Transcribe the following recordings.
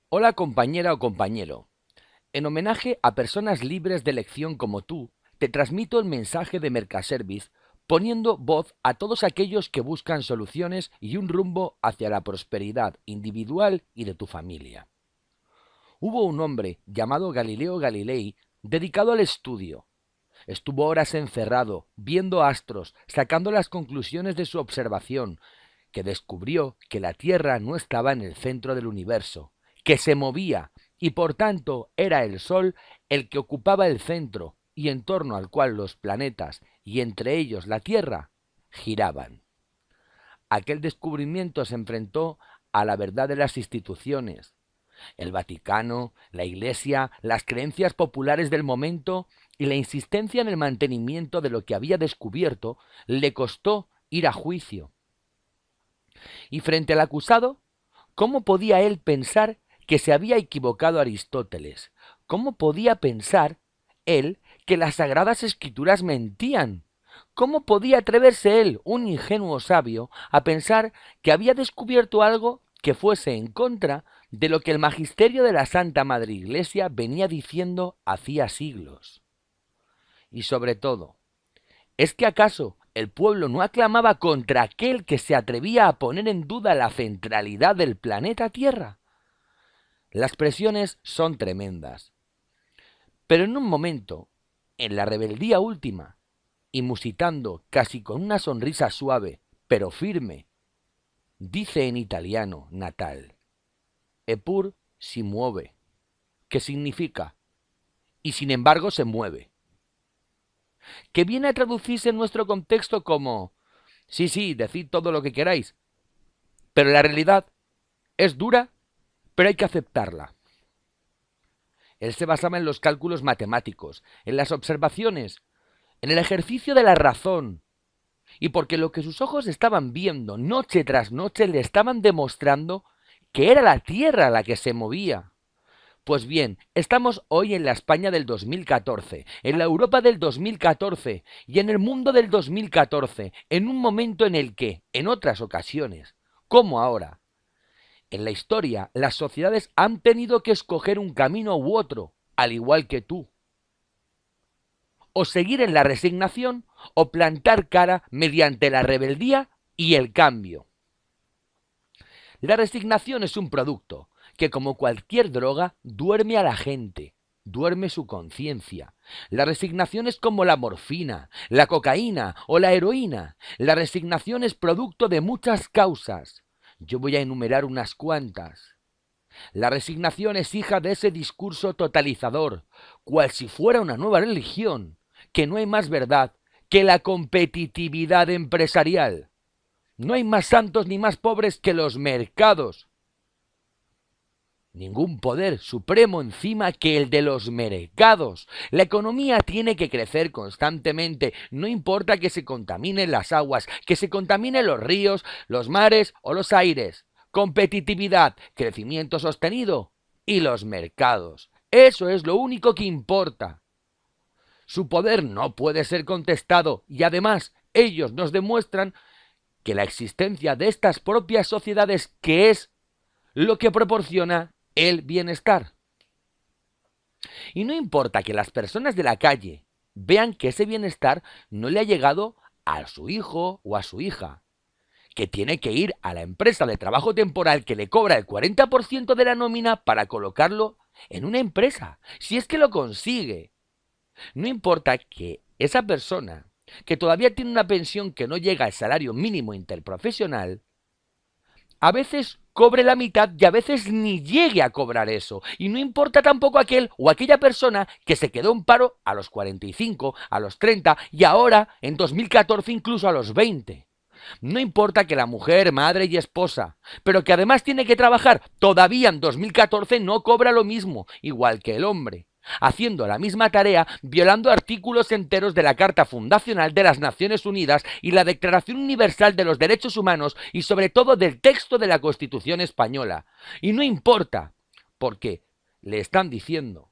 Hola compañera o compañero. En homenaje a personas libres de elección como tú, te transmito el mensaje de Mercaservice poniendo voz a todos aquellos que buscan soluciones y un rumbo hacia la prosperidad individual y de tu familia. Hubo un hombre llamado Galileo Galilei dedicado al estudio. Estuvo horas encerrado, viendo astros, sacando las conclusiones de su observación, que descubrió que la Tierra no estaba en el centro del universo, que se movía, y por tanto era el Sol el que ocupaba el centro, y en torno al cual los planetas, y entre ellos la Tierra, giraban. Aquel descubrimiento se enfrentó a la verdad de las instituciones, el Vaticano, la Iglesia, las creencias populares del momento y la insistencia en el mantenimiento de lo que había descubierto le costó ir a juicio. Y frente al acusado, ¿cómo podía él pensar que se había equivocado Aristóteles? ¿Cómo podía pensar él que las sagradas escrituras mentían? ¿Cómo podía atreverse él, un ingenuo sabio, a pensar que había descubierto algo que fuese en contra de lo que el magisterio de la Santa Madre Iglesia venía diciendo hacía siglos? Y sobre todo, ¿es que acaso el pueblo no aclamaba contra aquel que se atrevía a poner en duda la centralidad del planeta Tierra? Las presiones son tremendas, pero en un momento, en la rebeldía última, y musitando casi con una sonrisa suave, pero firme, dice en italiano natal, Eppur si muove, que significa, y sin embargo se mueve, que viene a traducirse en nuestro contexto como, sí, sí, decid todo lo que queráis, pero la realidad es dura, pero hay que aceptarla. Él se basaba en los cálculos matemáticos, en las observaciones, en el ejercicio de la razón, y porque lo que sus ojos estaban viendo noche tras noche le estaban demostrando que era la Tierra la que se movía. Pues bien, estamos hoy en la España del 2014, en la Europa del 2014 y en el mundo del 2014, en un momento en el que, en otras ocasiones, como ahora, en la historia, las sociedades han tenido que escoger un camino u otro, al igual que tú. O seguir en la resignación o plantar cara mediante la rebeldía y el cambio. La resignación es un producto que, como cualquier droga, duerme a la gente, duerme su conciencia. La resignación es como la morfina, la cocaína o la heroína. La resignación es producto de muchas causas. Yo voy a enumerar unas cuantas. La resignación es hija de ese discurso totalizador, cual si fuera una nueva religión, que no hay más verdad que la competitividad empresarial. No hay más santos ni más pobres que los mercados. Ningún poder supremo encima que el de los mercados. La economía tiene que crecer constantemente, no importa que se contaminen las aguas, que se contaminen los ríos, los mares o los aires. Competitividad, crecimiento sostenido y los mercados. Eso es lo único que importa. Su poder no puede ser contestado y además ellos nos demuestran que la existencia de estas propias sociedades, que es lo que proporciona el bienestar. Y no importa que las personas de la calle vean que ese bienestar no le ha llegado a su hijo o a su hija, que tiene que ir a la empresa de trabajo temporal que le cobra el 40% de la nómina para colocarlo en una empresa, si es que lo consigue. No importa que esa persona, que todavía tiene una pensión que no llega al salario mínimo interprofesional, a veces cobre la mitad y a veces ni llegue a cobrar eso. Y no importa tampoco aquel o aquella persona que se quedó en paro a los 45, a los 30 y ahora, en 2014, incluso a los 20. No importa que la mujer, madre y esposa, pero que además tiene que trabajar, todavía en 2014 no cobra lo mismo, igual que el hombre, haciendo la misma tarea, violando artículos enteros de la Carta Fundacional de las Naciones Unidas y la Declaración Universal de los Derechos Humanos y sobre todo del texto de la Constitución española. Y no importa, porque le están diciendo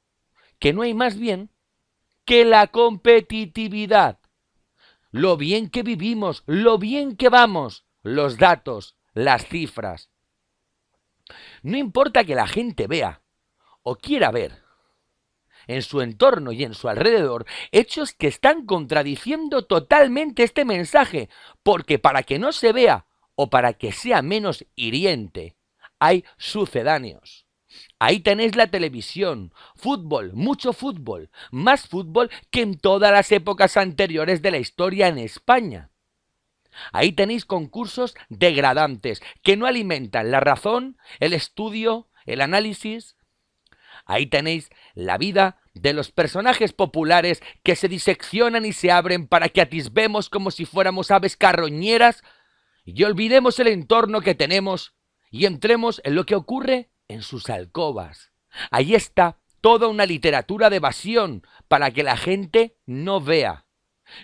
que no hay más bien que la competitividad, lo bien que vivimos, lo bien que vamos, los datos, las cifras. No importa que la gente vea o quiera ver en su entorno y en su alrededor hechos que están contradiciendo totalmente este mensaje, porque para que no se vea o para que sea menos hiriente, hay sucedáneos. Ahí tenéis la televisión, fútbol, mucho fútbol, más fútbol que en todas las épocas anteriores de la historia en España. Ahí tenéis concursos degradantes que no alimentan la razón, el estudio, el análisis. Ahí tenéis la vida de los personajes populares que se diseccionan y se abren para que atisbemos como si fuéramos aves carroñeras y olvidemos el entorno que tenemos y entremos en lo que ocurre en sus alcobas. Ahí está toda una literatura de evasión para que la gente no vea.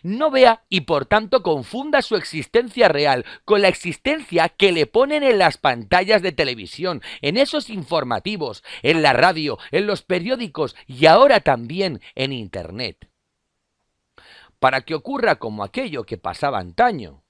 No vea y por tanto confunda su existencia real con la existencia que le ponen en las pantallas de televisión, en esos informativos, en la radio, en los periódicos y ahora también en Internet. Para que ocurra como aquello que pasaba antaño.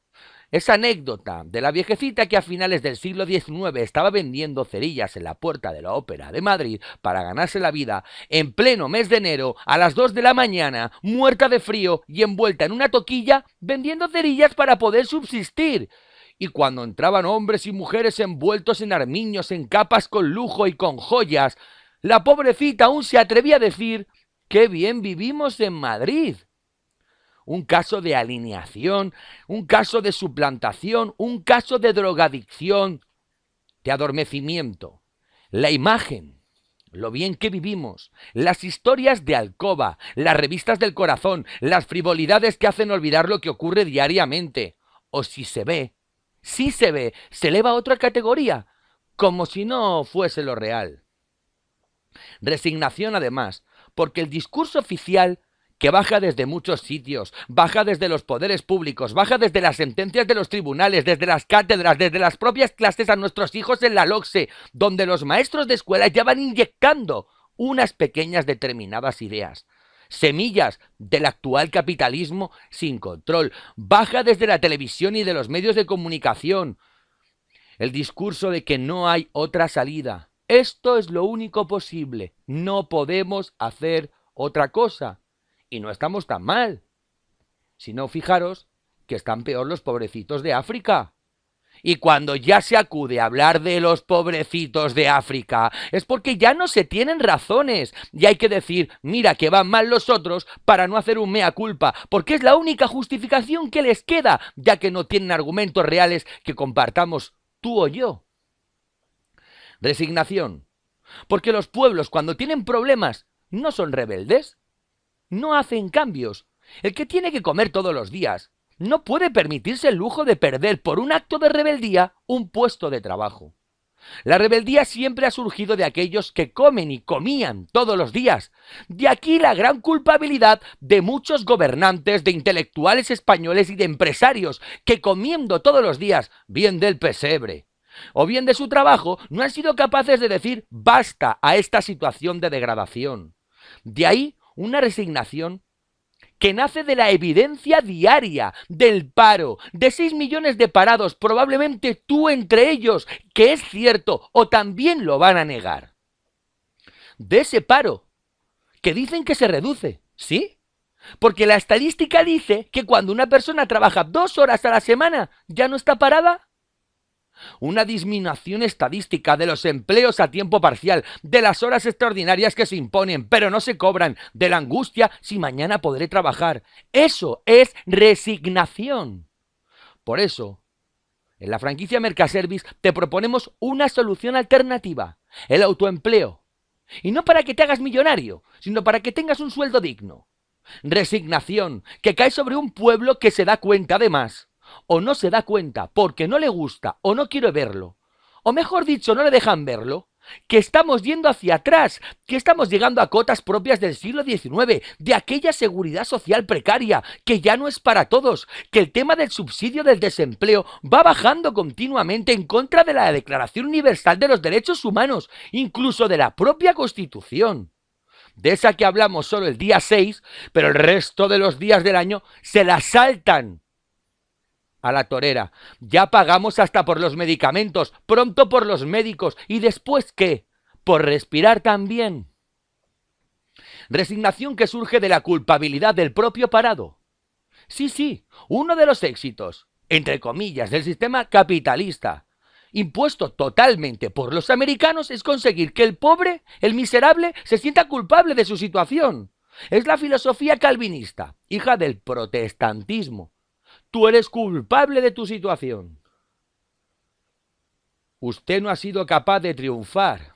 Esa anécdota de la viejecita que a finales del siglo XIX estaba vendiendo cerillas en la puerta de la Ópera de Madrid para ganarse la vida en pleno mes de enero a las 2 de la mañana, muerta de frío y envuelta en una toquilla, vendiendo cerillas para poder subsistir. Y cuando entraban hombres y mujeres envueltos en armiños, en capas con lujo y con joyas, la pobrecita aún se atrevía a decir: ¡qué bien vivimos en Madrid! Un caso de alineación, un caso de suplantación, un caso de drogadicción, de adormecimiento. La imagen, lo bien que vivimos, las historias de alcoba, las revistas del corazón, las frivolidades que hacen olvidar lo que ocurre diariamente. O si se ve, se eleva a otra categoría, como si no fuese lo real. Resignación además, porque el discurso oficial que baja desde muchos sitios, baja desde los poderes públicos, baja desde las sentencias de los tribunales, desde las cátedras, desde las propias clases a nuestros hijos en la LOCSE, donde los maestros de escuela ya van inyectando unas pequeñas determinadas ideas. Semillas del actual capitalismo sin control, baja desde la televisión y de los medios de comunicación. El discurso de que no hay otra salida. Esto es lo único posible, no podemos hacer otra cosa. Y no estamos tan mal. Si no, fijaros que están peor los pobrecitos de África. Y cuando ya se acude a hablar de los pobrecitos de África, es porque ya no se tienen razones. Y hay que decir, mira que van mal los otros para no hacer un mea culpa, porque es la única justificación que les queda, ya que no tienen argumentos reales que compartamos tú o yo. Resignación. Porque los pueblos, cuando tienen problemas, no son rebeldes. No hacen cambios. El que tiene que comer todos los días no puede permitirse el lujo de perder por un acto de rebeldía un puesto de trabajo. La rebeldía siempre ha surgido de aquellos que comen y comían todos los días. De aquí la gran culpabilidad de muchos gobernantes, de intelectuales españoles y de empresarios que comiendo todos los días, bien del pesebre o bien de su trabajo, no han sido capaces de decir basta a esta situación de degradación. De ahí una resignación que nace de la evidencia diaria, del paro, de 6 millones de parados, probablemente tú entre ellos, que es cierto, o también lo van a negar. De ese paro, que dicen que se reduce, ¿sí? Porque la estadística dice que cuando una persona trabaja 2 horas a la semana, ¿ya no está parada? Una disminución estadística de los empleos a tiempo parcial, de las horas extraordinarias que se imponen, pero no se cobran, de la angustia si mañana podré trabajar. Eso es resignación. Por eso, en la franquicia Mercaservice te proponemos una solución alternativa, el autoempleo. Y no para que te hagas millonario, sino para que tengas un sueldo digno. Resignación, que cae sobre un pueblo que se da cuenta además, o no se da cuenta porque no le gusta o no quiere verlo, o mejor dicho, no le dejan verlo, que estamos yendo hacia atrás, que estamos llegando a cotas propias del siglo XIX, de aquella seguridad social precaria, que ya no es para todos, que el tema del subsidio del desempleo va bajando continuamente en contra de la Declaración Universal de los Derechos Humanos, incluso de la propia Constitución. De esa que hablamos solo el día 6, pero el resto de los días del año se la saltan. a la torera. Ya pagamos hasta por los medicamentos, pronto por los médicos. ¿Y después qué? ¿Por respirar también? Resignación que surge de la culpabilidad del propio parado. Sí, uno de los éxitos, entre comillas, del sistema capitalista, impuesto totalmente por los americanos, es conseguir que el pobre, el miserable, se sienta culpable de su situación. Es la filosofía calvinista, hija del protestantismo. Tú eres culpable de tu situación. Usted no ha sido capaz de triunfar.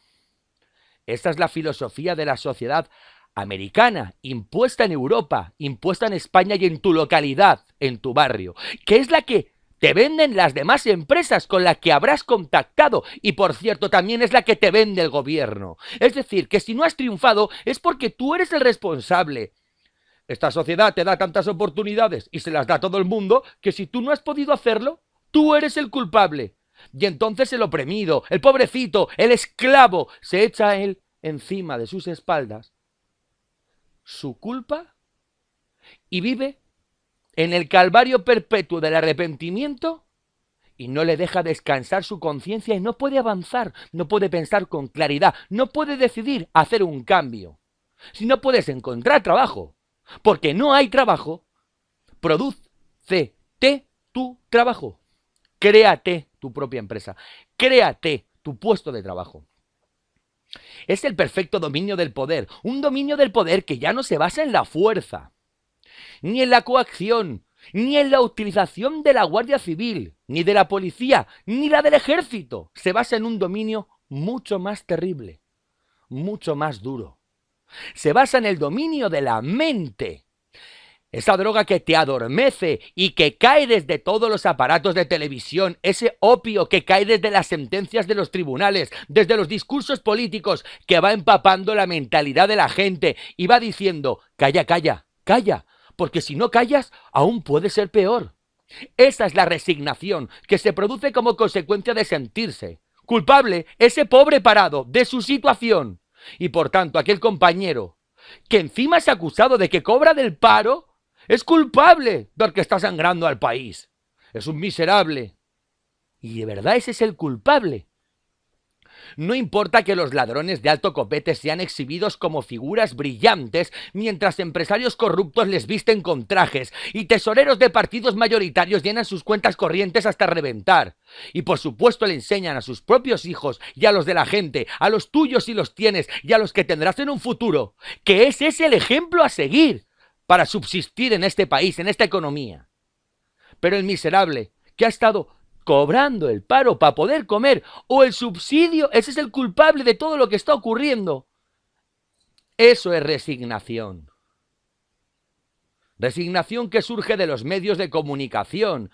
Esta es la filosofía de la sociedad americana, impuesta en Europa, impuesta en España y en tu localidad, en tu barrio, que es la que te venden las demás empresas con las que habrás contactado y, por cierto, también es la que te vende el gobierno. Es decir, que si no has triunfado es porque tú eres el responsable. Esta sociedad te da tantas oportunidades y se las da a todo el mundo que si tú no has podido hacerlo, tú eres el culpable. Y entonces el oprimido, el pobrecito, el esclavo, se echa a él encima de sus espaldas su culpa y vive en el calvario perpetuo del arrepentimiento y no le deja descansar su conciencia y no puede avanzar, no puede pensar con claridad, no puede decidir hacer un cambio. Si no puedes encontrar trabajo, porque no hay trabajo, prodúcete tu trabajo. Créate tu propia empresa, créate tu puesto de trabajo. Es el perfecto dominio del poder, un dominio del poder que ya no se basa en la fuerza, ni en la coacción, ni en la utilización de la Guardia Civil, ni de la policía, ni la del ejército. Se basa en un dominio mucho más terrible, mucho más duro. Se basa en el dominio de la mente. Esa droga que te adormece y que cae desde todos los aparatos de televisión, ese opio que cae desde las sentencias de los tribunales, desde los discursos políticos, que va empapando la mentalidad de la gente y va diciendo, calla, calla, calla, porque si no callas, aún puede ser peor. Esa es la resignación que se produce como consecuencia de sentirse culpable ese pobre parado de su situación. Y por tanto, aquel compañero que encima es acusado de que cobra del paro, es culpable porque está sangrando al país. Es un miserable. Y de verdad ese es el culpable. No importa que los ladrones de alto copete sean exhibidos como figuras brillantes, mientras empresarios corruptos les visten con trajes y tesoreros de partidos mayoritarios llenan sus cuentas corrientes hasta reventar. Y por supuesto le enseñan a sus propios hijos y a los de la gente, a los tuyos si los tienes y a los que tendrás en un futuro, que ese es el ejemplo a seguir para subsistir en este país, en esta economía. Pero el miserable que ha estado cobrando el paro para poder comer o el subsidio, ese es el culpable de todo lo que está ocurriendo. Eso es resignación. Resignación que surge de los medios de comunicación.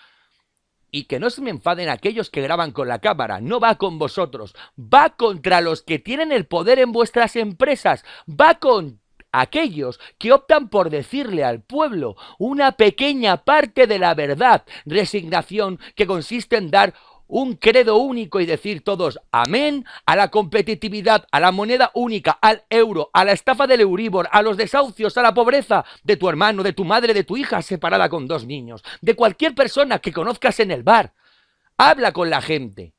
Y que no se me enfaden aquellos que graban con la cámara, no va con vosotros, va contra los que tienen el poder en vuestras empresas, va con aquellos que optan por decirle al pueblo una pequeña parte de la verdad. Resignación que consiste en dar un credo único y decir todos amén a la competitividad, a la moneda única, al euro, a la estafa del Euribor, a los desahucios, a la pobreza de tu hermano, de tu madre, de tu hija separada con 2 niños, de cualquier persona que conozcas en el bar. Habla con la gente.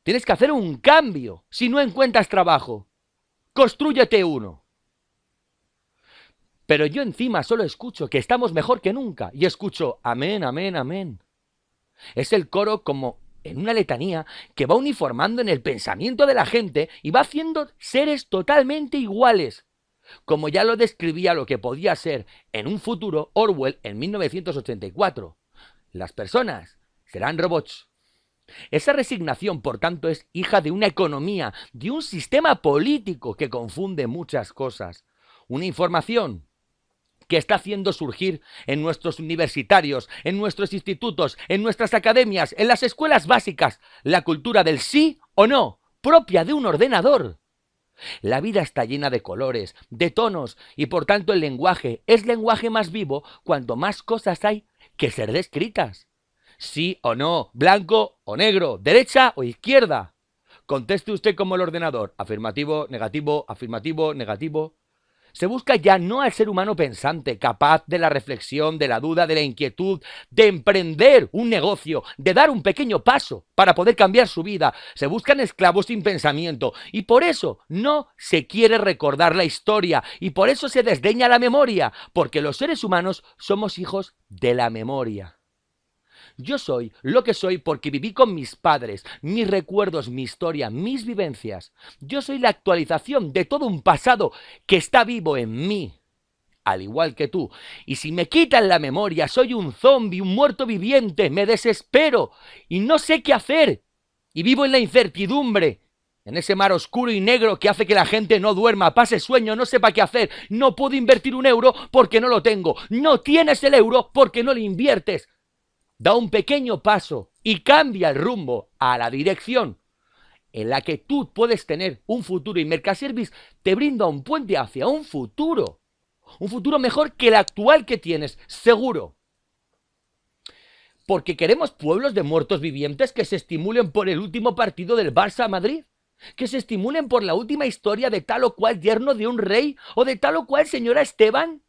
Tienes que hacer un cambio. Si no encuentras trabajo, constrúyete uno. Pero yo encima solo escucho que estamos mejor que nunca y escucho amén, amén, amén. Es el coro como en una letanía que va uniformando en el pensamiento de la gente y va haciendo seres totalmente iguales, como ya lo describía lo que podía ser en un futuro Orwell en 1984. Las personas serán robots. Esa resignación, por tanto, es hija de una economía, de un sistema político que confunde muchas cosas. Una información que está haciendo surgir en nuestros universitarios, en nuestros institutos, en nuestras academias, en las escuelas básicas, la cultura del sí o no, propia de un ordenador. La vida está llena de colores, de tonos, y por tanto el lenguaje es lenguaje más vivo cuanto más cosas hay que ser descritas. Sí o no, blanco o negro, derecha o izquierda. Conteste usted como el ordenador, afirmativo, negativo, afirmativo, negativo. Se busca ya no al ser humano pensante, capaz de la reflexión, de la duda, de la inquietud, de emprender un negocio, de dar un pequeño paso para poder cambiar su vida. Se buscan esclavos sin pensamiento y por eso no se quiere recordar la historia y por eso se desdeña la memoria, porque los seres humanos somos hijos de la memoria. Yo soy lo que soy porque viví con mis padres, mis recuerdos, mi historia, mis vivencias. Yo soy la actualización de todo un pasado que está vivo en mí, al igual que tú. Y si me quitan la memoria, soy un zombi, un muerto viviente, me desespero y no sé qué hacer. Y vivo en la incertidumbre, en ese mar oscuro y negro que hace que la gente no duerma, pase sueño, no sepa qué hacer. No puedo invertir un euro porque no lo tengo. No tienes el euro porque no lo inviertes. Da un pequeño paso y cambia el rumbo a la dirección en la que tú puedes tener un futuro y Mercaservice te brinda un puente hacia un futuro mejor que el actual que tienes, seguro. Porque queremos pueblos de muertos vivientes que se estimulen por el último partido del Barça a Madrid, que se estimulen por la última historia de tal o cual yerno de un rey o de tal o cual señora Esteban.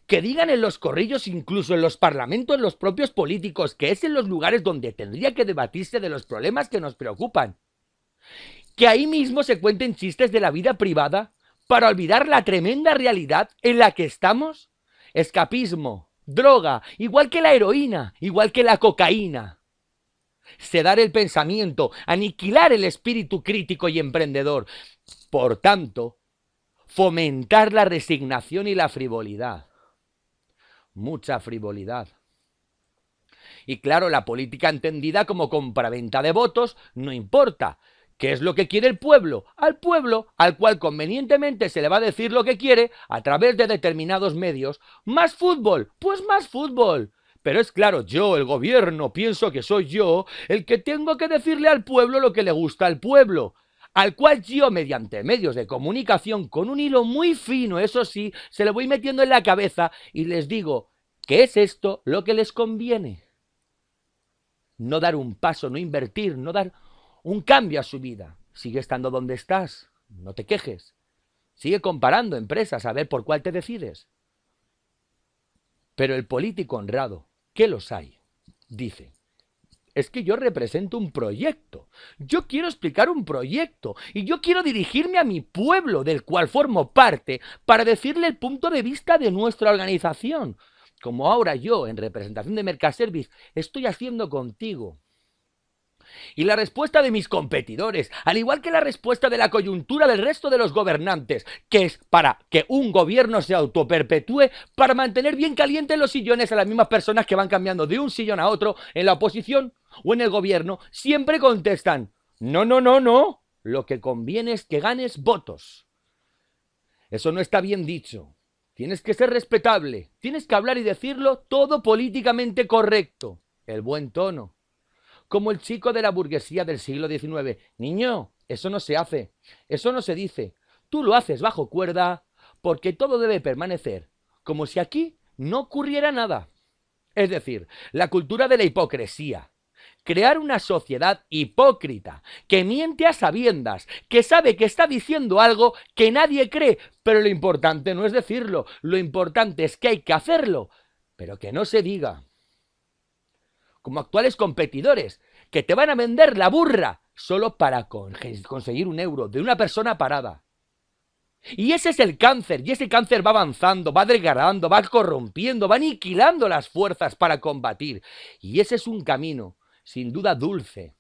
Que digan en los corrillos, incluso en los parlamentos, en los propios políticos, que es en los lugares donde tendría que debatirse de los problemas que nos preocupan. Que ahí mismo se cuenten chistes de la vida privada para olvidar la tremenda realidad en la que estamos. Escapismo, droga, igual que la heroína, igual que la cocaína. Sedar el pensamiento, aniquilar el espíritu crítico y emprendedor. Por tanto, fomentar la resignación y la frivolidad. Mucha frivolidad. Y claro, la política entendida como compraventa de votos no importa. ¿Qué es lo que quiere el pueblo? Al pueblo, al cual convenientemente se le va a decir lo que quiere a través de determinados medios. ¿Más fútbol? Pues más fútbol. Pero es claro, yo, el gobierno, pienso que soy yo el que tengo que decirle al pueblo lo que le gusta al pueblo. Al cual yo, mediante medios de comunicación, con un hilo muy fino, eso sí, se lo voy metiendo en la cabeza y les digo que es esto lo que les conviene. No dar un paso, no invertir, no dar un cambio a su vida. Sigue estando donde estás, no te quejes. Sigue comparando empresas a ver por cuál te decides. Pero el político honrado, que los hay, dice: es que yo represento un proyecto, yo quiero explicar un proyecto y yo quiero dirigirme a mi pueblo del cual formo parte para decirle el punto de vista de nuestra organización, como ahora yo, en representación de Mercaservice, estoy haciendo contigo. Y la respuesta de mis competidores, al igual que la respuesta de la coyuntura del resto de los gobernantes, que es para que un gobierno se autoperpetúe, para mantener bien calientes los sillones a las mismas personas que van cambiando de un sillón a otro en la oposición o en el gobierno, siempre contestan: no, no, no, no, lo que conviene es que ganes votos. Eso no está bien dicho. Tienes que ser respetable, tienes que hablar y decirlo todo políticamente correcto, el buen tono. Como el chico de la burguesía del siglo XIX. Niño, eso no se hace, eso no se dice. Tú lo haces bajo cuerda porque todo debe permanecer como si aquí no ocurriera nada. Es decir, la cultura de la hipocresía. Crear una sociedad hipócrita, que miente a sabiendas, que sabe que está diciendo algo que nadie cree, pero lo importante no es decirlo, lo importante es que hay que hacerlo, pero que no se diga. Como actuales competidores, que te van a vender la burra solo para conseguir un euro de una persona parada. Y ese es el cáncer, y ese cáncer va avanzando, va degradando, va corrompiendo, va aniquilando las fuerzas para combatir. Y ese es un camino, sin duda dulce.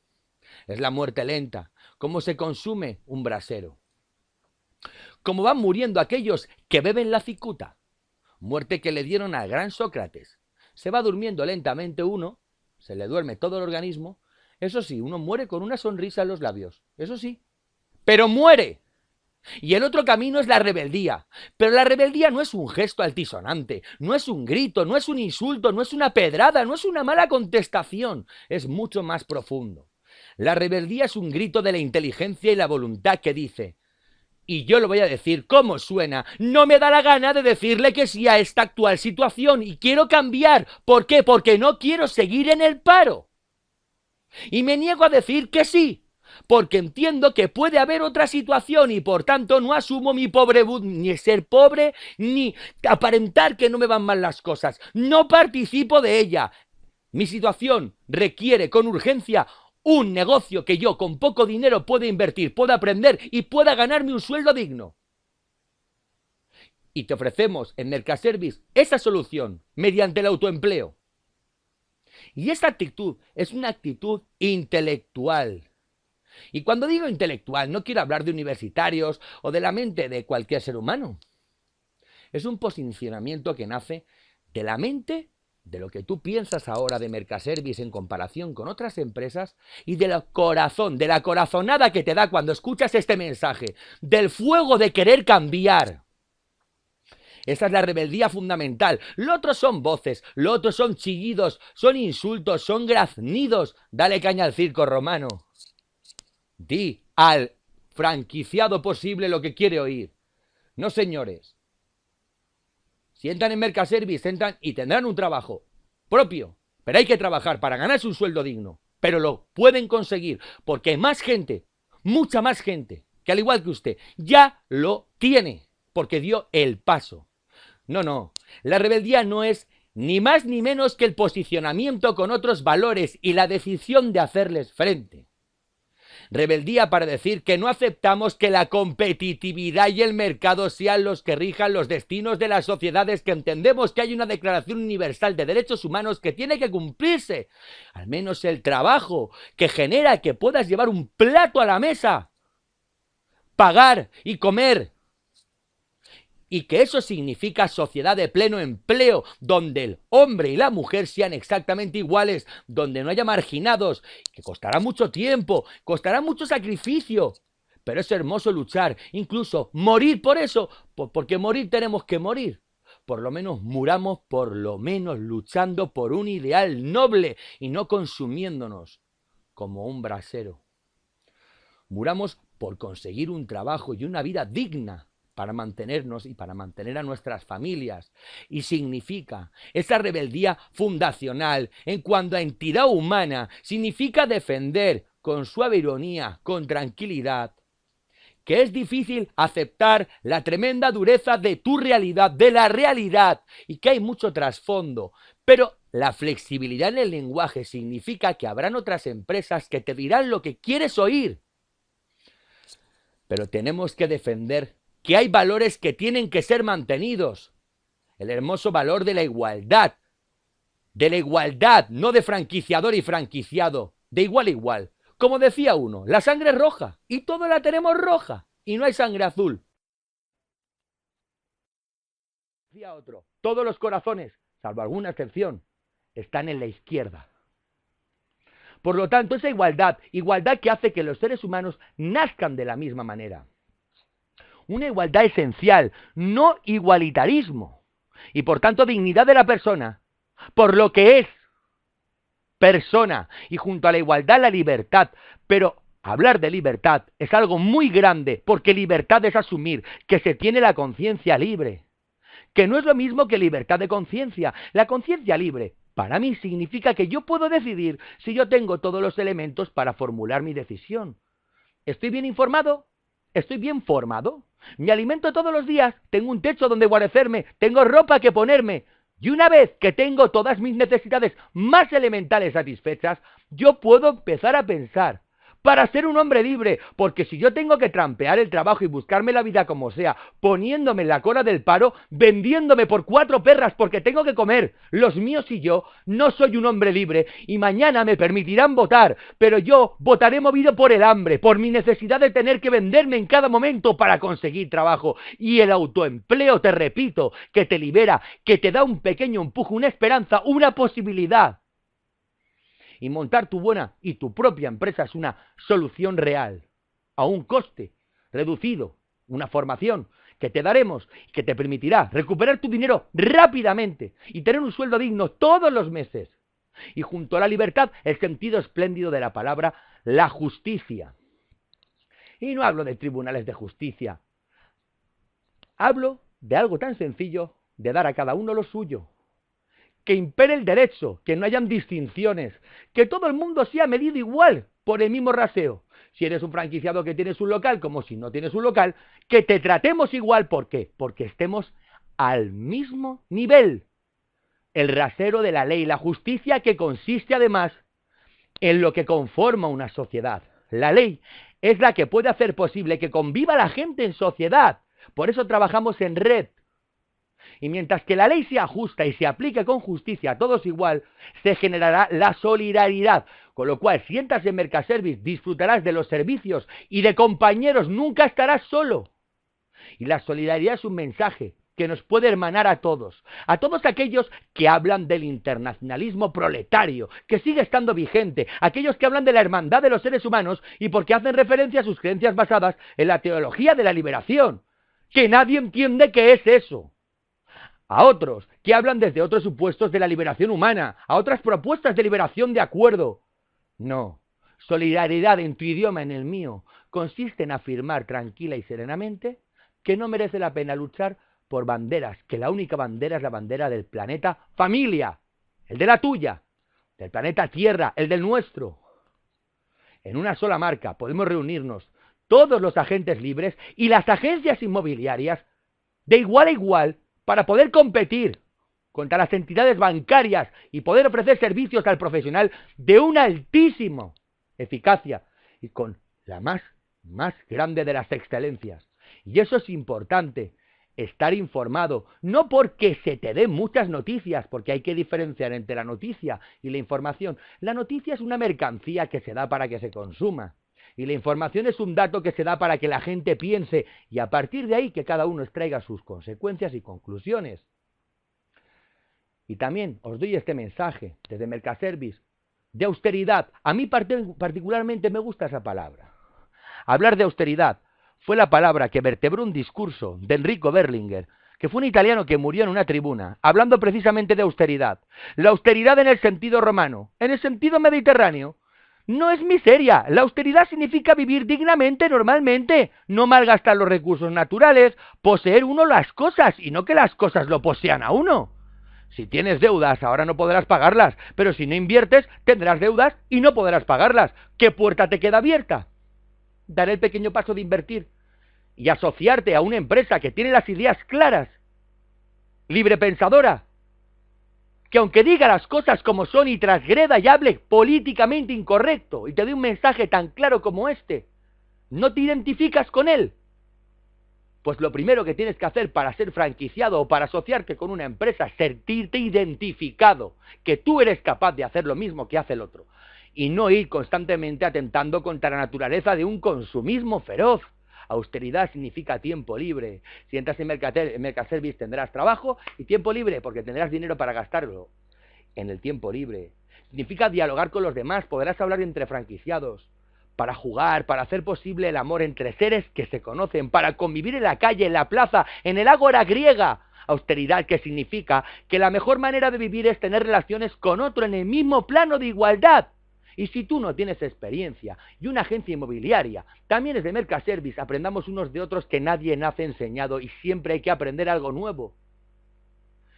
Es la muerte lenta, como se consume un brasero. Como van muriendo aquellos que beben la cicuta, muerte que le dieron al gran Sócrates. Se va durmiendo lentamente uno, se le duerme todo el organismo. Eso sí, uno muere con una sonrisa en los labios, eso sí, pero muere. Y el otro camino es la rebeldía. Pero la rebeldía no es un gesto altisonante, no es un grito, no es un insulto, no es una pedrada, no es una mala contestación, es mucho más profundo. La rebeldía es un grito de la inteligencia y la voluntad que dice: y yo lo voy a decir como suena, no me da la gana de decirle que sí a esta actual situación y quiero cambiar. ¿Por qué? Porque no quiero seguir en el paro. Y me niego a decir que sí, porque entiendo que puede haber otra situación y por tanto no asumo mi pobre ni ser pobre ni aparentar que no me van mal las cosas. No participo de ella. Mi situación requiere con urgencia un negocio que yo con poco dinero pueda invertir, pueda aprender y pueda ganarme un sueldo digno. Y te ofrecemos en Mercaservice esa solución mediante el autoempleo. Y esa actitud es una actitud intelectual. Y cuando digo intelectual, no quiero hablar de universitarios o de la mente de cualquier ser humano. Es un posicionamiento que nace de la mente, de lo que tú piensas ahora de Mercaservice en comparación con otras empresas, y del corazón, de la corazonada que te da cuando escuchas este mensaje, del fuego de querer cambiar. Esa es la rebeldía fundamental. Lo otro son voces, lo otro son chillidos, son insultos, son graznidos. Dale caña al circo romano. Di al franquiciado posible lo que quiere oír. No, señores. Si entran en Mercaservice, entran y tendrán un trabajo propio. Pero hay que trabajar para ganarse un sueldo digno. Pero lo pueden conseguir porque hay más gente, mucha más gente, que al igual que usted, ya lo tiene porque dio el paso. No, no. La rebeldía no es ni más ni menos que el posicionamiento con otros valores y la decisión de hacerles frente. Rebeldía para decir que no aceptamos que la competitividad y el mercado sean los que rijan los destinos de las sociedades, que entendemos que hay una Declaración Universal de Derechos Humanos que tiene que cumplirse. Al menos el trabajo que genera que puedas llevar un plato a la mesa, pagar y comer. Y que eso significa sociedad de pleno empleo, donde el hombre y la mujer sean exactamente iguales, donde no haya marginados, que costará mucho tiempo, costará mucho sacrificio, pero es hermoso luchar, incluso morir por eso, porque morir tenemos que morir. Por lo menos muramos, por lo menos luchando por un ideal noble y no consumiéndonos como un brasero. Muramos por conseguir un trabajo y una vida digna, para mantenernos y para mantener a nuestras familias. Y significa, esa rebeldía fundacional en cuanto a entidad humana, significa defender con suave ironía, con tranquilidad, que es difícil aceptar la tremenda dureza de tu realidad, de la realidad, y que hay mucho trasfondo. Pero la flexibilidad en el lenguaje significa que habrán otras empresas que te dirán lo que quieres oír. Pero tenemos que defender que hay valores que tienen que ser mantenidos. El hermoso valor de la igualdad, no de franquiciador y franquiciado, de igual a igual. Como decía uno, la sangre es roja y todos la tenemos roja y no hay sangre azul. Decía otro, todos los corazones, salvo alguna excepción, están en la izquierda. Por lo tanto, esa igualdad que hace que los seres humanos nazcan de la misma manera. Una igualdad esencial, no igualitarismo. Y por tanto, dignidad de la persona, por lo que es persona. Y junto a la igualdad, la libertad. Pero hablar de libertad es algo muy grande, porque libertad es asumir que se tiene la conciencia libre. Que no es lo mismo que libertad de conciencia. La conciencia libre, para mí, significa que yo puedo decidir si yo tengo todos los elementos para formular mi decisión. ¿Estoy bien informado? ¿Estoy bien formado? ¿Me alimento todos los días? ¿Tengo un techo donde guarecerme? ¿Tengo ropa que ponerme? Y una vez que tengo todas mis necesidades más elementales satisfechas, yo puedo empezar a pensar para ser un hombre libre, porque si yo tengo que trampear el trabajo y buscarme la vida como sea, poniéndome en la cola del paro, vendiéndome por 4 perras porque tengo que comer, los míos y yo, no soy un hombre libre, y mañana me permitirán votar, pero yo votaré movido por el hambre, por mi necesidad de tener que venderme en cada momento para conseguir trabajo, y el autoempleo, te repito, que te libera, que te da un pequeño empuje, una esperanza, una posibilidad. Y montar tu buena y tu propia empresa es una solución real, a un coste reducido, una formación que te daremos y que te permitirá recuperar tu dinero rápidamente y tener un sueldo digno todos los meses. Y junto a la libertad, el sentido espléndido de la palabra, la justicia. Y no hablo de tribunales de justicia, hablo de algo tan sencillo, de dar a cada uno lo suyo. Que impere el derecho, que no hayan distinciones, que todo el mundo sea medido igual por el mismo raseo, si eres un franquiciado que tienes un local, como si no tienes un local, que te tratemos igual. ¿Por qué? Porque estemos al mismo nivel. El rasero de la ley, la justicia que consiste además en lo que conforma una sociedad. La ley es la que puede hacer posible que conviva la gente en sociedad. Por eso trabajamos en red. Y mientras que la ley sea justa y se aplique con justicia a todos igual, se generará la solidaridad. Con lo cual, si entras en Mercaservice, disfrutarás de los servicios y de compañeros, nunca estarás solo. Y la solidaridad es un mensaje que nos puede hermanar a todos aquellos que hablan del internacionalismo proletario, que sigue estando vigente, aquellos que hablan de la hermandad de los seres humanos y porque hacen referencia a sus creencias basadas en la teología de la liberación, que nadie entiende qué es eso. A otros que hablan desde otros supuestos de la liberación humana, a otras propuestas de liberación de acuerdo. No, solidaridad en tu idioma, en el mío, consiste en afirmar tranquila y serenamente que no merece la pena luchar por banderas, que la única bandera es la bandera del planeta familia, el de la tuya, del planeta Tierra, el del nuestro. En una sola marca podemos reunirnos todos los agentes libres y las agencias inmobiliarias de igual a igual para poder competir contra las entidades bancarias y poder ofrecer servicios al profesional de una altísima eficacia y con la más grande de las excelencias. Y eso es importante, estar informado, no porque se te den muchas noticias, porque hay que diferenciar entre la noticia y la información. La noticia es una mercancía que se da para que se consuma, y la información es un dato que se da para que la gente piense, y a partir de ahí que cada uno extraiga sus consecuencias y conclusiones. Y también os doy este mensaje desde Mercaservice, de austeridad. A mí particularmente me gusta esa palabra. Hablar de austeridad fue la palabra que vertebró un discurso de Enrico Berlinguer, que fue un italiano que murió en una tribuna, hablando precisamente de austeridad. La austeridad en el sentido romano, en el sentido mediterráneo, no es miseria. La austeridad significa vivir dignamente, normalmente, no malgastar los recursos naturales, poseer uno las cosas y no que las cosas lo posean a uno. Si tienes deudas, ahora no podrás pagarlas, pero si no inviertes, tendrás deudas y no podrás pagarlas. ¿Qué puerta te queda abierta? Dar el pequeño paso de invertir y asociarte a una empresa que tiene las ideas claras, librepensadora, que aunque diga las cosas como son y transgreda y hable políticamente incorrecto y te dé un mensaje tan claro como este, ¿no te identificas con él? Pues lo primero que tienes que hacer para ser franquiciado o para asociarte con una empresa es sentirte identificado, que tú eres capaz de hacer lo mismo que hace el otro, y no ir constantemente atentando contra la naturaleza de un consumismo feroz. Austeridad significa tiempo libre. Si entras en Mercaservice tendrás trabajo y tiempo libre porque tendrás dinero para gastarlo en el tiempo libre. Significa dialogar con los demás, podrás hablar entre franquiciados, para jugar, para hacer posible el amor entre seres que se conocen, para convivir en la calle, en la plaza, en el ágora griega. Austeridad, que significa que la mejor manera de vivir es tener relaciones con otro en el mismo plano de igualdad. Y si tú no tienes experiencia y una agencia inmobiliaria también es de Mercaservice, aprendamos unos de otros, que nadie nace enseñado y siempre hay que aprender algo nuevo.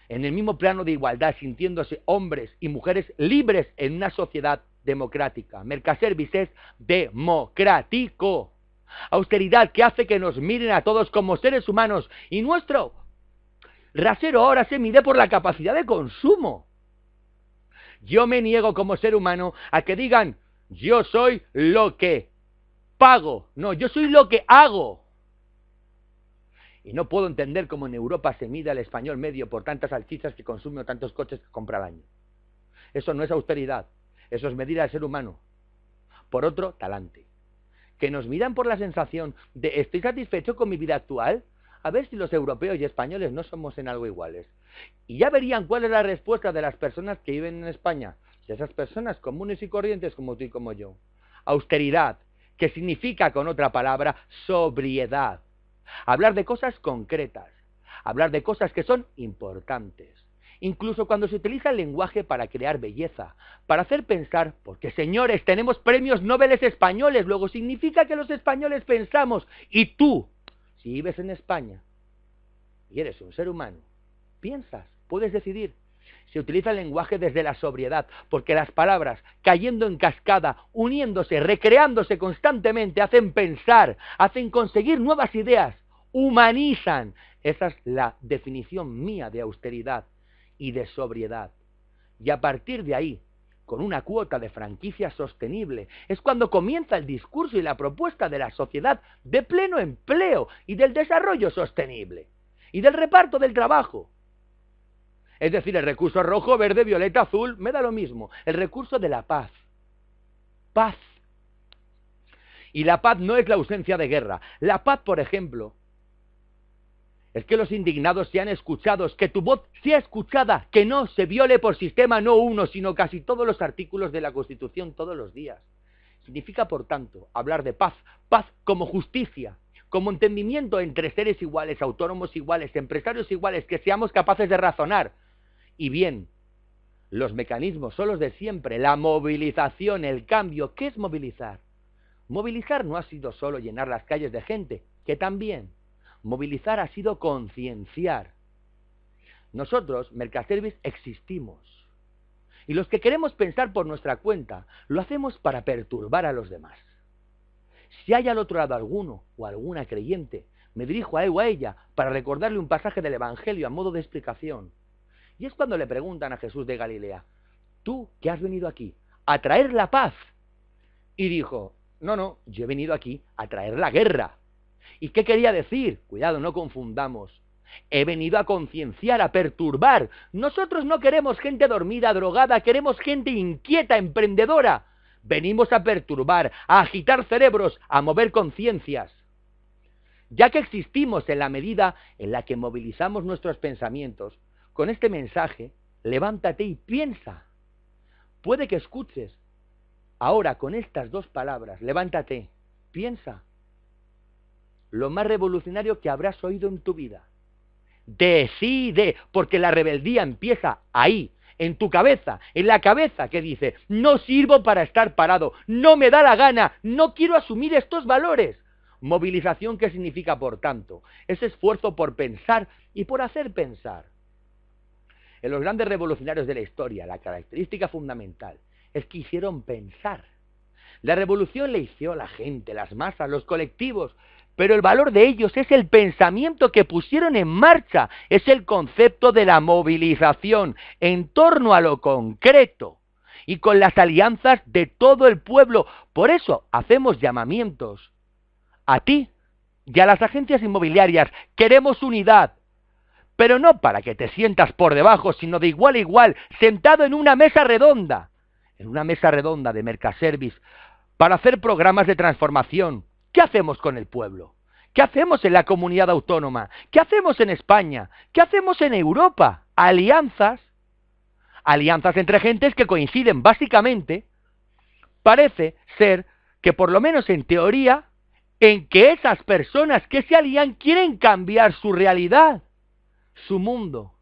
En el mismo plano de igualdad, sintiéndose hombres y mujeres libres en una sociedad democrática. Mercaservice es democrático. Austeridad, que hace que nos miren a todos como seres humanos, y nuestro rasero ahora se mide por la capacidad de consumo. Yo me niego como ser humano a que digan, yo soy lo que pago. No, yo soy lo que hago. Y no puedo entender cómo en Europa se mide al español medio por tantas salchichas que consume o tantos coches que compra al año. Eso no es austeridad, eso es medir al ser humano por otro talante. Que nos miran por la sensación de ¿estoy satisfecho con mi vida actual? A ver si los europeos y españoles no somos en algo iguales. Y ya verían cuál es la respuesta de las personas que viven en España, de esas personas comunes y corrientes como tú y como yo. Austeridad, que significa, con otra palabra, sobriedad. Hablar de cosas concretas, hablar de cosas que son importantes. Incluso cuando se utiliza el lenguaje para crear belleza, para hacer pensar, porque señores, tenemos premios Nobel españoles, luego significa que los españoles pensamos, y tú, si vives en España y eres un ser humano, piensas, puedes decidir, Se utiliza el lenguaje desde la sobriedad, porque las palabras, cayendo en cascada, uniéndose, recreándose constantemente, hacen pensar, hacen conseguir nuevas ideas, humanizan. Esa es la definición mía de austeridad y de sobriedad. Y a partir de ahí, con una cuota de franquicia sostenible, es cuando comienza el discurso y la propuesta de la sociedad de pleno empleo y del desarrollo sostenible y del reparto del trabajo. Es decir, el recurso rojo, verde, violeta, azul, me da lo mismo. El recurso de la paz. Paz. Y la paz no es la ausencia de guerra. La paz, por ejemplo, es que los indignados sean escuchados, que tu voz sea escuchada, que no se viole por sistema no uno, sino casi todos los artículos de la Constitución todos los días. Significa, por tanto, hablar de paz, paz como justicia, como entendimiento entre seres iguales, autónomos iguales, empresarios iguales, que seamos capaces de razonar. Y bien, los mecanismos son los de siempre, la movilización, el cambio. ¿Qué es movilizar? Movilizar no ha sido solo llenar las calles de gente, que también. Movilizar ha sido concienciar. Nosotros, Mercaservice, existimos. Y los que queremos pensar por nuestra cuenta, lo hacemos para perturbar a los demás. Si hay al otro lado alguno o alguna creyente, me dirijo a él o a ella para recordarle un pasaje del Evangelio a modo de explicación. Y es cuando le preguntan a Jesús de Galilea, ¿tú qué has venido aquí? ¿A traer la paz? Y dijo, no, yo he venido aquí a traer la guerra. ¿Y qué quería decir? Cuidado, no confundamos. He venido a concienciar, a perturbar. Nosotros no queremos gente dormida, drogada, queremos gente inquieta, emprendedora. Venimos a perturbar, a agitar cerebros, a mover conciencias. Ya que existimos en la medida en la que movilizamos nuestros pensamientos, con este mensaje, levántate y piensa. Puede que escuches. Ahora, con estas dos palabras, levántate, piensa. Lo más revolucionario que habrás oído en tu vida. Decide, porque la rebeldía empieza ahí, en tu cabeza, en la cabeza que dice, no sirvo para estar parado, no me da la gana, no quiero asumir estos valores. Movilización, ¿qué significa, por tanto? Ese esfuerzo por pensar y por hacer pensar. En los grandes revolucionarios de la historia, la característica fundamental es que hicieron pensar. La revolución la hizo la gente, las masas, los colectivos, pero el valor de ellos es el pensamiento que pusieron en marcha, es el concepto de la movilización en torno a lo concreto y con las alianzas de todo el pueblo. Por eso hacemos llamamientos a ti y a las agencias inmobiliarias. Queremos unidad, pero no para que te sientas por debajo, sino de igual a igual, sentado en una mesa redonda de Mercaservice, para hacer programas de transformación. ¿Qué hacemos con el pueblo? ¿Qué hacemos en la comunidad autónoma? ¿Qué hacemos en España? ¿Qué hacemos en Europa? Alianzas entre gentes que coinciden básicamente, parece ser que por lo menos en teoría, en que esas personas que se alían quieren cambiar su realidad, su mundo.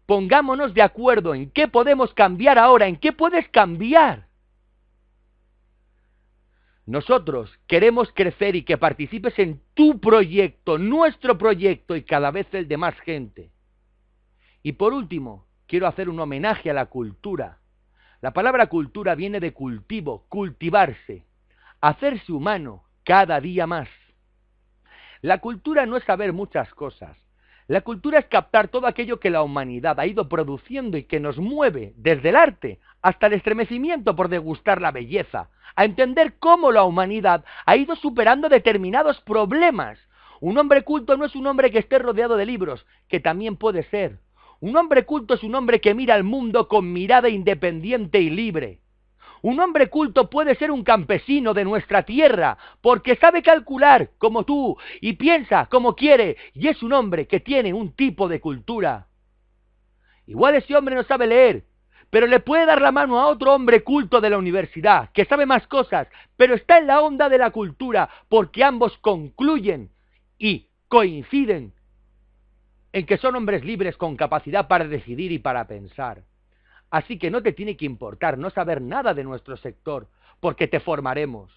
Pongámonos de acuerdo en qué podemos cambiar ahora, en qué puedes cambiar. Nosotros queremos crecer y que participes en tu proyecto, nuestro proyecto y cada vez el de más gente. Y por último, quiero hacer un homenaje a la cultura. La palabra cultura viene de cultivo, cultivarse, hacerse humano cada día más. La cultura no es saber muchas cosas. La cultura es captar todo aquello que la humanidad ha ido produciendo y que nos mueve, desde el arte hasta el estremecimiento por degustar la belleza, a entender cómo la humanidad ha ido superando determinados problemas. Un hombre culto no es un hombre que esté rodeado de libros, que también puede ser. Un hombre culto es un hombre que mira al mundo con mirada independiente y libre. Un hombre culto puede ser un campesino de nuestra tierra, porque sabe calcular como tú y piensa como quiere, y es un hombre que tiene un tipo de cultura. Igual ese hombre no sabe leer, pero le puede dar la mano a otro hombre culto de la universidad, que sabe más cosas, pero está en la onda de la cultura, porque ambos concluyen y coinciden en que son hombres libres con capacidad para decidir y para pensar. Así que no te tiene que importar no saber nada de nuestro sector, porque te formaremos.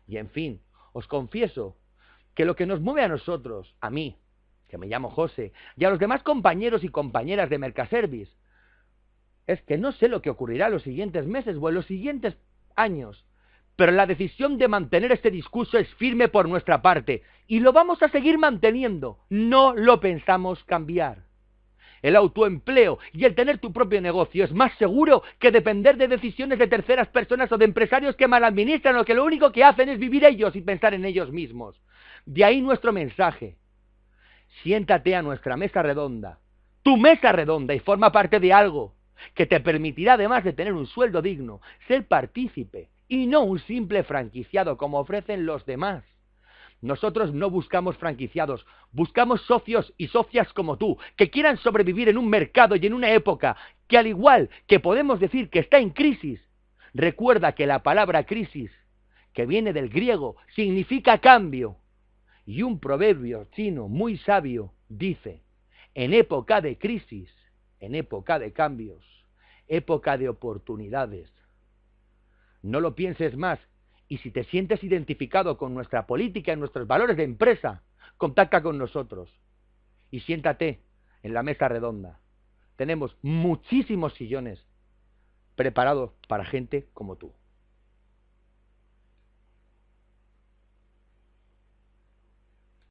Y en fin, os confieso que lo que nos mueve a nosotros, a mí, que me llamo José, y a los demás compañeros y compañeras de Mercaservice, Es que no sé lo que ocurrirá en los siguientes meses o en los siguientes años, pero la decisión de mantener este discurso es firme por nuestra parte y lo vamos a seguir manteniendo. No lo pensamos cambiar. El autoempleo y el tener tu propio negocio es más seguro que depender de decisiones de terceras personas o de empresarios que maladministran o que lo único que hacen es vivir ellos y pensar en ellos mismos. De ahí nuestro mensaje. Siéntate a nuestra mesa redonda, tu mesa redonda, y forma parte de algo que te permitirá, además de tener un sueldo digno, ser partícipe y no un simple franquiciado como ofrecen los demás. Nosotros no buscamos franquiciados, buscamos socios y socias como tú, que quieran sobrevivir en un mercado y en una época que, al igual que podemos decir que está en crisis, recuerda que la palabra crisis, que viene del griego, significa cambio. Y un proverbio chino muy sabio dice, en época de crisis, en época de cambios, época de oportunidades, no lo pienses más. Y si te sientes identificado con nuestra política y nuestros valores de empresa, contacta con nosotros y siéntate en la mesa redonda. Tenemos muchísimos sillones preparados para gente como tú.